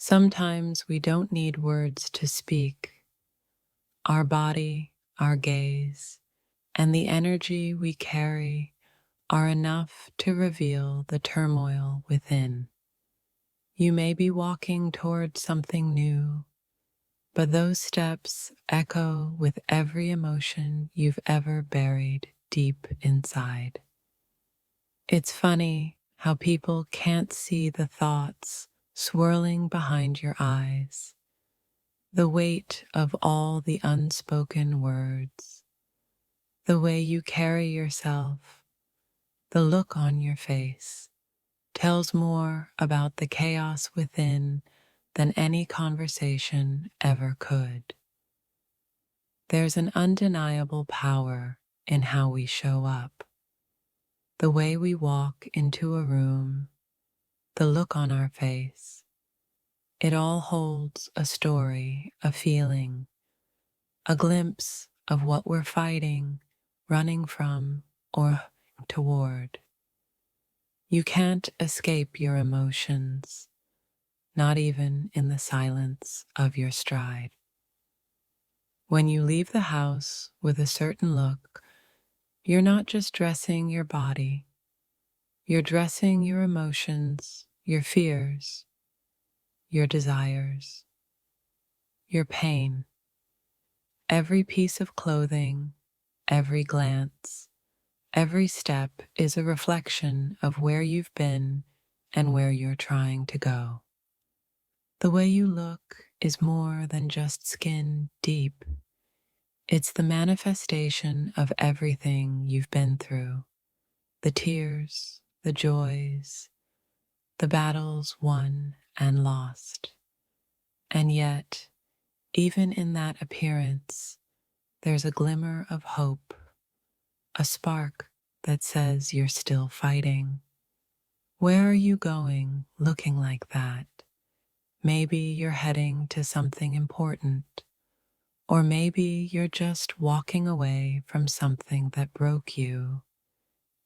Sometimes we don't need words to speak. Our body, our gaze, and the energy we carry are enough to reveal the turmoil within. You may be walking toward something new, but those steps echo with every emotion you've ever buried deep inside. It's funny how people can't see the thoughts swirling behind your eyes, the weight of all the unspoken words, the way you carry yourself, the look on your face tells more about the chaos within than any conversation ever could. There's an undeniable power in how we show up, the way we walk into a room, the look on our face. It all holds a story, a feeling, a glimpse of what we're fighting, running from, or toward. You can't escape your emotions, not even in the silence of your stride. When you leave the house with a certain look, you're not just dressing your body, you're dressing your emotions, your fears, your desires, your pain. Every piece of clothing, every glance, every step is a reflection of where you've been and where you're trying to go. The way you look is more than just skin deep. It's the manifestation of everything you've been through, the tears, the joys, the battles won and lost. And yet, even in that appearance, there's a glimmer of hope, a spark that says you're still fighting. Where are you going looking like that? Maybe you're heading to something important, or maybe you're just walking away from something that broke you.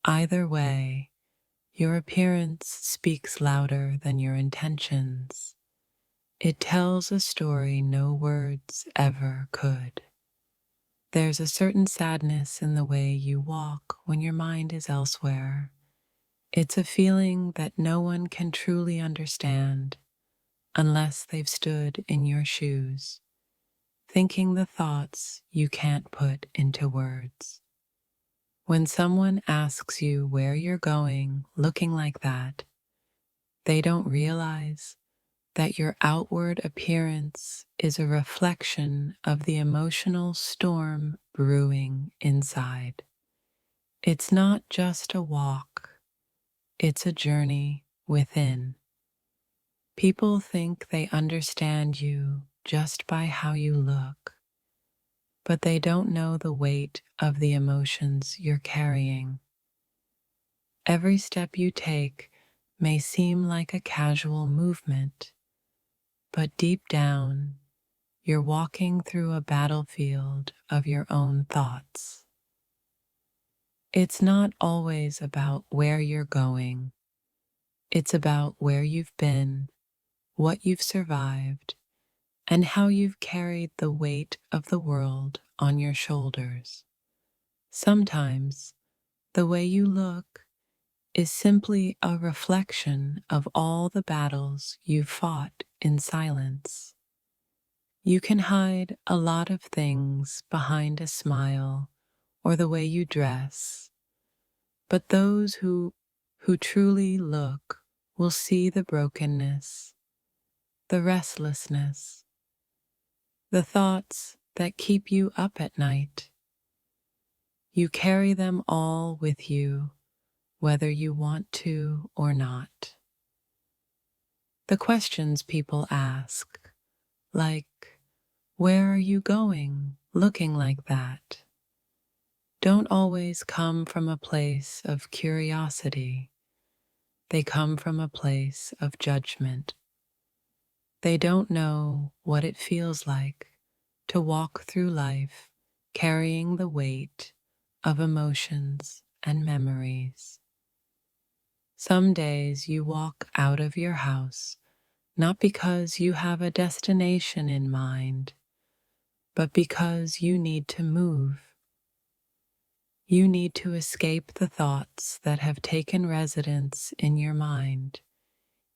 Either way, your appearance speaks louder than your intentions. It tells a story no words ever could. There's a certain sadness in the way you walk when your mind is elsewhere. It's a feeling that no one can truly understand unless they've stood in your shoes, thinking the thoughts you can't put into words. When someone asks you where you're going looking like that, they don't realize that your outward appearance is a reflection of the emotional storm brewing inside. It's not just a walk, it's a journey within. People think they understand you just by how you look, but they don't know the weight of the emotions you're carrying. Every step you take may seem like a casual movement, but deep down, you're walking through a battlefield of your own thoughts. It's not always about where you're going. It's about where you've been, what you've survived, and how you've carried the weight of the world on your shoulders. Sometimes, the way you look is simply a reflection of all the battles you've fought in silence. You can hide a lot of things behind a smile or the way you dress, but those who truly look will see the brokenness, the restlessness, the thoughts that keep you up at night. You carry them all with you, whether you want to or not. The questions people ask, like, where are you going looking like that, don't always come from a place of curiosity. They come from a place of judgment. They don't know what it feels like to walk through life carrying the weight of emotions and memories. Some days you walk out of your house not because you have a destination in mind, but because you need to move. You need to escape the thoughts that have taken residence in your mind,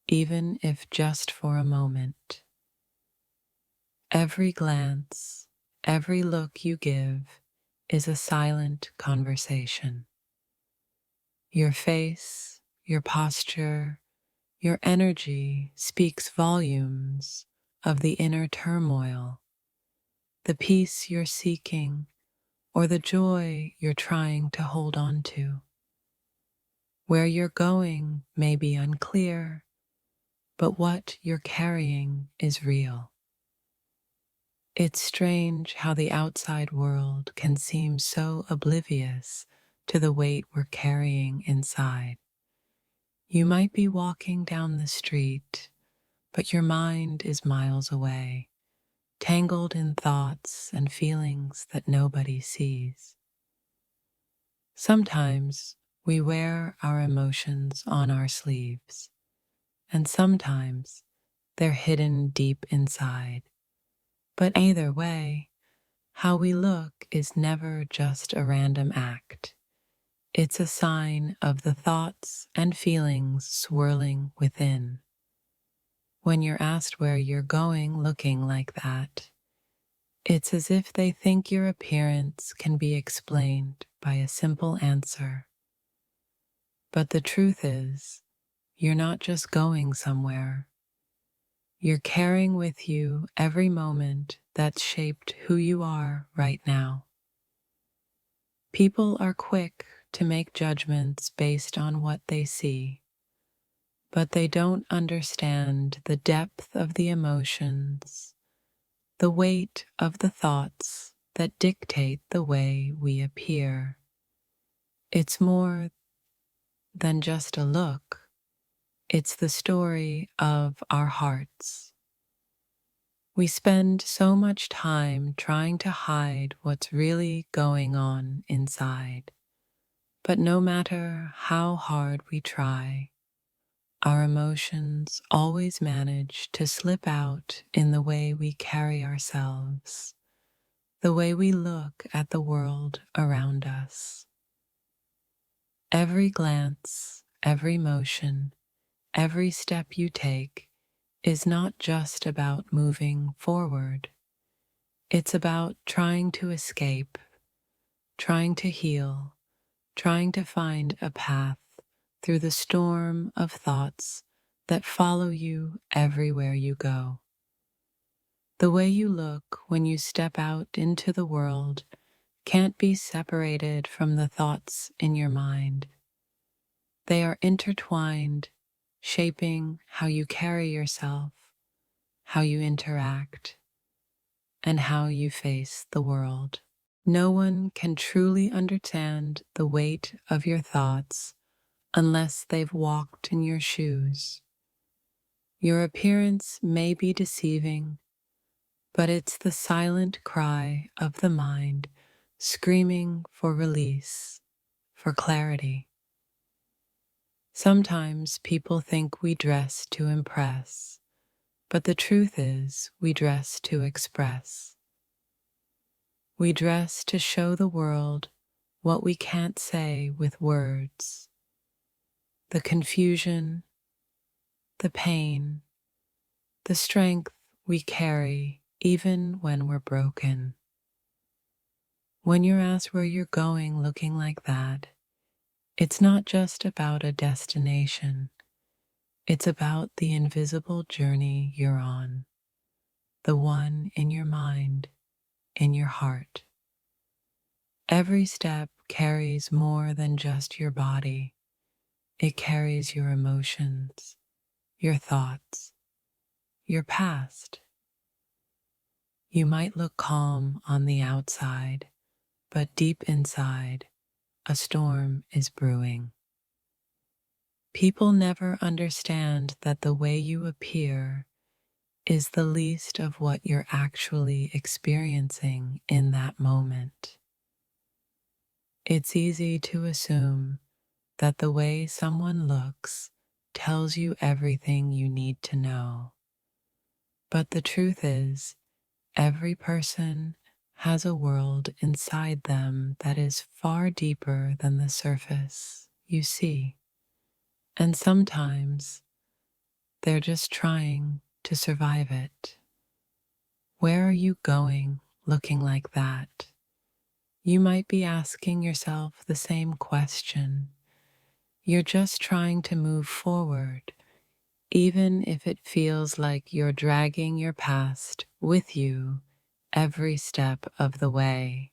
even if just for a moment. Every glance, every look you give is a silent conversation. Your face, your posture, your energy speaks volumes of the inner turmoil, the peace you're seeking, or the joy you're trying to hold on to. Where you're going may be unclear, but what you're carrying is real. It's strange how the outside world can seem so oblivious to the weight we're carrying inside. You might be walking down the street, but your mind is miles away, tangled in thoughts and feelings that nobody sees. Sometimes we wear our emotions on our sleeves, and sometimes they're hidden deep inside. But either way, how we look is never just a random act. It's a sign of the thoughts and feelings swirling within. When you're asked where you're going looking like that, it's as if they think your appearance can be explained by a simple answer. But the truth is, you're not just going somewhere. You're carrying with you every moment that's shaped who you are right now. People are quick to make judgments based on what they see, but they don't understand the depth of the emotions, the weight of the thoughts that dictate the way we appear. It's more than just a look. It's the story of our hearts. We spend so much time trying to hide what's really going on inside. But no matter how hard we try, our emotions always manage to slip out in the way we carry ourselves, the way we look at the world around us. Every glance, every motion, every step you take is not just about moving forward. It's about trying to escape, trying to heal, trying to find a path through the storm of thoughts that follow you everywhere you go. The way you look when you step out into the world can't be separated from the thoughts in your mind. They are intertwined, shaping how you carry yourself, how you interact, and how you face the world. No one can truly understand the weight of your thoughts unless they've walked in your shoes. Your appearance may be deceiving, but it's the silent cry of the mind screaming for release, for clarity. Sometimes people think we dress to impress, but the truth is we dress to express. We dress to show the world what we can't say with words. The confusion, the pain, the strength we carry even when we're broken. When you're asked where you're going looking like that, it's not just about a destination. It's about the invisible journey you're on, the one in your mind, in your heart. Every step carries more than just your body. It carries your emotions, your thoughts, your past. You might look calm on the outside, but deep inside, a storm is brewing. People never understand that the way you appear is the least of what you're actually experiencing in that moment. It's easy to assume that the way someone looks tells you everything you need to know. But the truth is, every person has a world inside them that is far deeper than the surface you see. And sometimes they're just trying to survive it. Where are you going looking like that? You might be asking yourself the same question. You're just trying to move forward, even if it feels like you're dragging your past with you every step of the way.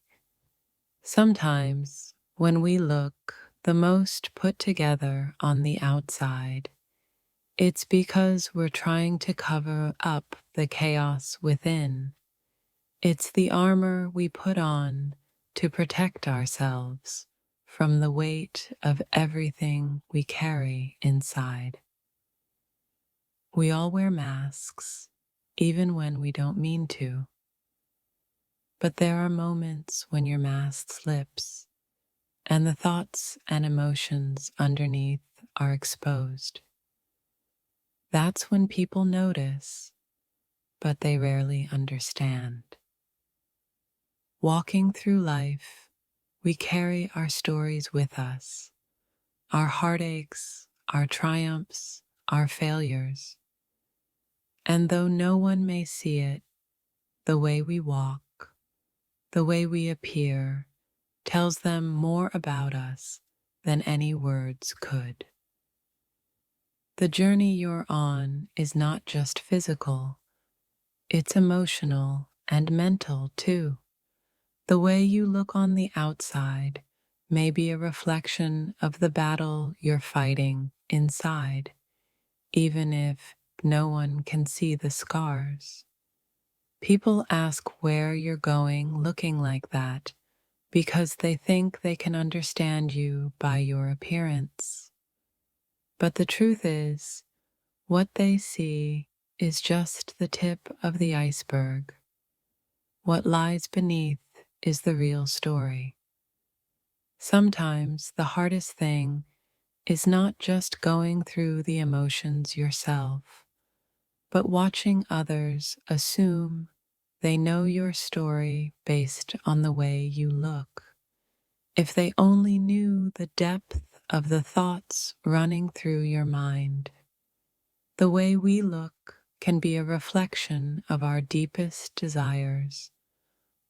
Sometimes, when we look the most put together on the outside, it's because we're trying to cover up the chaos within. It's the armor we put on to protect ourselves from the weight of everything we carry inside. We all wear masks, even when we don't mean to. But there are moments when your mask slips and the thoughts and emotions underneath are exposed. That's when people notice, but they rarely understand. Walking through life, we carry our stories with us, our heartaches, our triumphs, our failures. And though no one may see it, the way we walk, the way we appear, tells them more about us than any words could. The journey you're on is not just physical, it's emotional and mental too. The way you look on the outside may be a reflection of the battle you're fighting inside, even if no one can see the scars. People ask where you're going looking like that because they think they can understand you by your appearance. But the truth is, what they see is just the tip of the iceberg. What lies beneath is the real story. Sometimes the hardest thing is not just going through the emotions yourself, but watching others assume they know your story based on the way you look. If they only knew the depth of the thoughts running through your mind. The way we look can be a reflection of our deepest desires,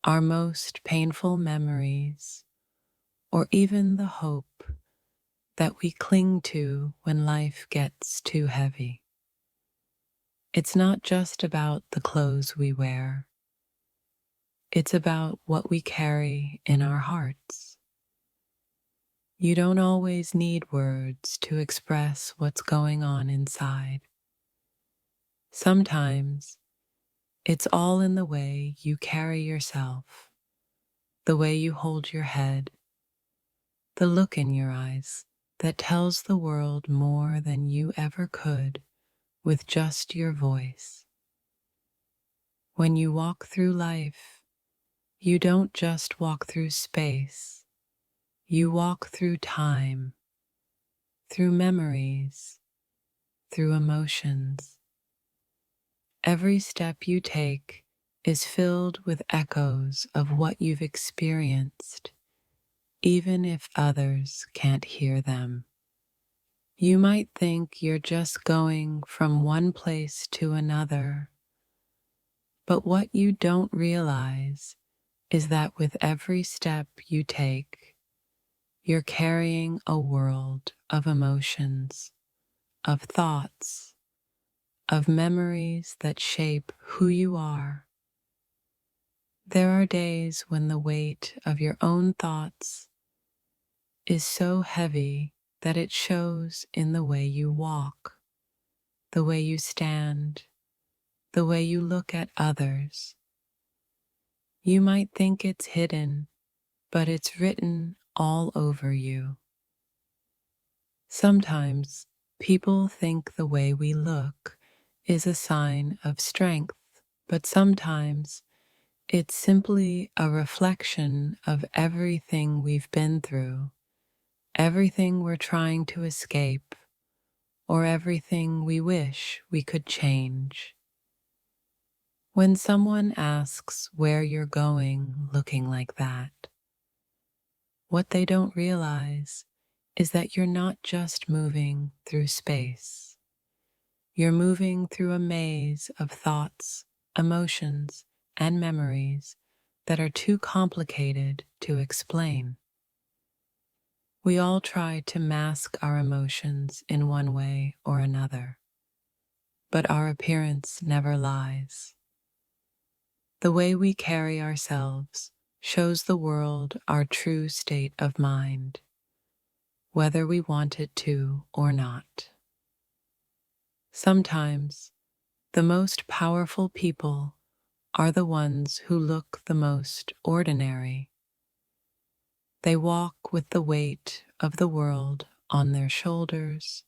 our most painful memories, or even the hope that we cling to when life gets too heavy. It's not just about the clothes we wear. It's about what we carry in our hearts. You don't always need words to express what's going on inside. Sometimes it's all in the way you carry yourself, the way you hold your head, the look in your eyes that tells the world more than you ever could with just your voice. When you walk through life, you don't just walk through space, you walk through time, through memories, through emotions. Every step you take is filled with echoes of what you've experienced, even if others can't hear them. You might think you're just going from one place to another, but what you don't realize is that with every step you take, you're carrying a world of emotions, of thoughts, of memories that shape who you are. There are days when the weight of your own thoughts is so heavy that it shows in the way you walk, the way you stand, the way you look at others. You might think it's hidden, but it's written all over you. Sometimes people think the way we look is a sign of strength, but sometimes it's simply a reflection of everything we've been through, everything we're trying to escape, or everything we wish we could change. When someone asks where you're going looking like that, what they don't realize is that you're not just moving through space. You're moving through a maze of thoughts, emotions, and memories that are too complicated to explain. We all try to mask our emotions in one way or another, but our appearance never lies. The way we carry ourselves shows the world our true state of mind, whether we want it to or not. Sometimes, the most powerful people are the ones who look the most ordinary. They walk with the weight of the world on their shoulders,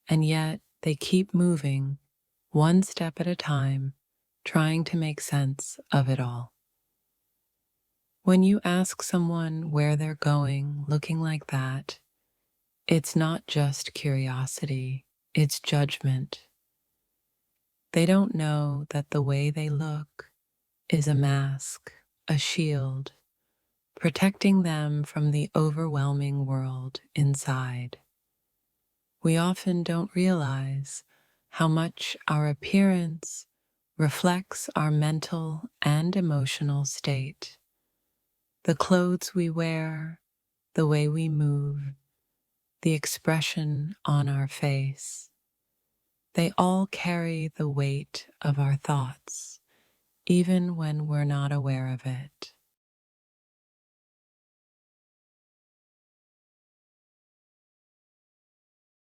and yet they keep moving one step at a time, trying to make sense of it all. When you ask someone where they're going looking like that, it's not just curiosity, it's judgment. They don't know that the way they look is a mask, a shield, protecting them from the overwhelming world inside. We often don't realize how much our appearance reflects our mental and emotional state. The clothes we wear, the way we move, the expression on our face, they all carry the weight of our thoughts, even when we're not aware of it.